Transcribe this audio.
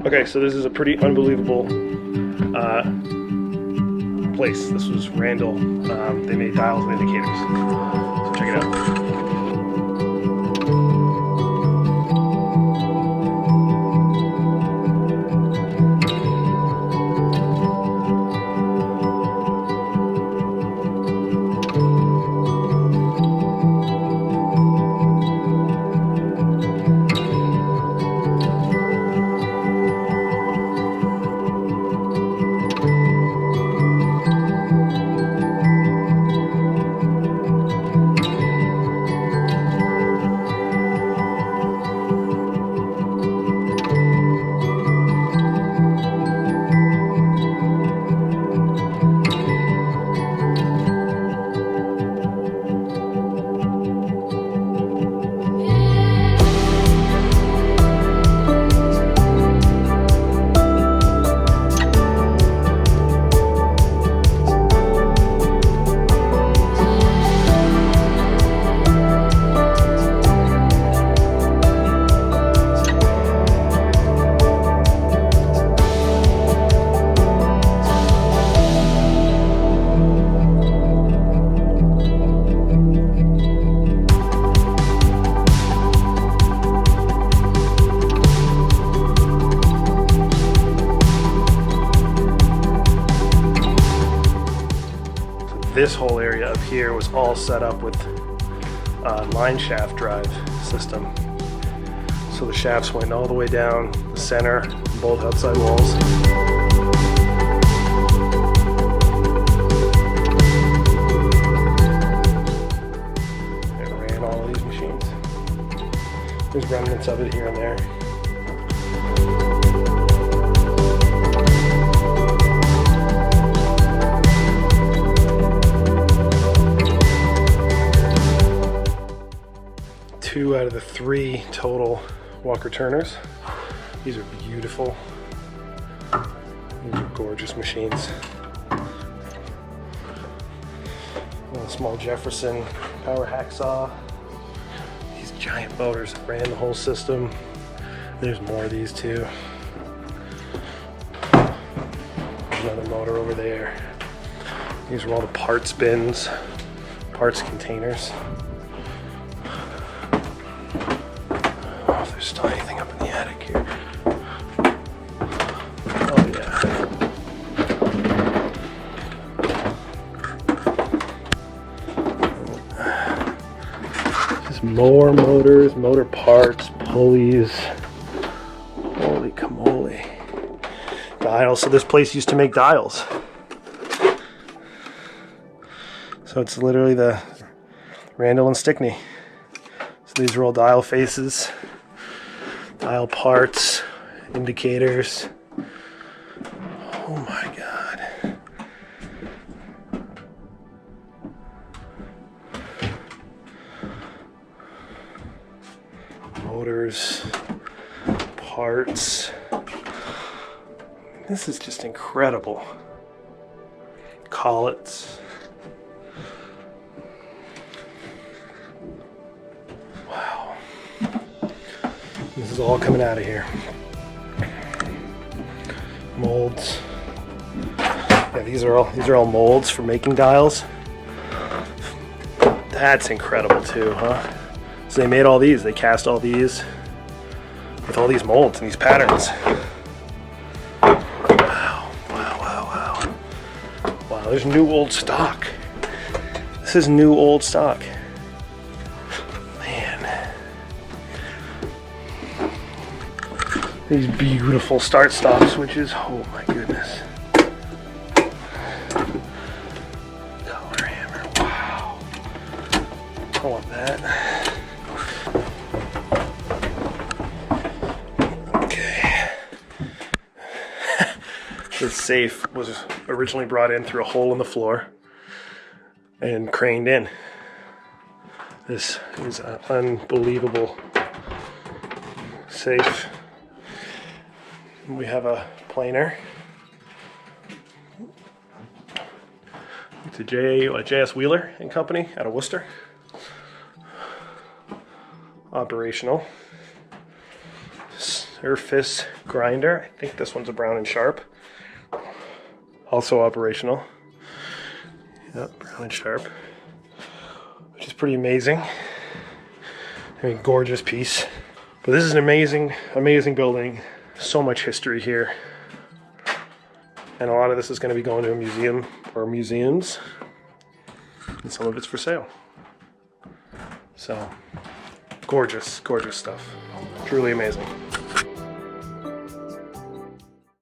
Okay, so this is a pretty unbelievable place. This was Randall. They made dials and indicators. So check it out. This whole area up here was all set up with a line shaft drive system. So the shafts went all the way down the center, both outside walls. It ran all of these machines. There's remnants of it here and there. Two out of the three total Walker Turners. These are beautiful. These are gorgeous machines. A small Jefferson power hacksaw. These giant motors that ran the whole system. There's more of these too. Another motor over there. These are all the parts bins, parts containers. There's still anything up in the attic here. Oh yeah. Just more motors, motor parts, pulleys. Holy camole. Dials. So this place used to make dials. So it's literally the Randall and Stickney. So these are all dial faces. Dial parts, indicators. Oh my God. Motors, parts. This is just incredible. Collets. Wow. This is all coming out of here. Molds. Yeah, these are all molds for making dials. That's incredible too, huh? So they made all these. They cast all these with all these molds and these patterns. Wow, wow, wow, wow. Wow, there's new old stock. This is new old stock. These beautiful start-stop switches. Oh my goodness. Color hammer. Wow. I want that. Okay. This safe was originally brought in through a hole in the floor and craned in. This is an unbelievable safe. We have a planer. It's a J.S. Wheeler and Company out of Worcester. Operational. Surface grinder. I think this one's a Brown and Sharp. Also operational. Yep, Brown and Sharp. Which is pretty amazing. I mean, gorgeous piece. But this is an amazing, amazing building. So much history here. And a lot of this is going to be going to a museum or museums. And some of it's for sale. So, gorgeous, gorgeous stuff. Truly amazing.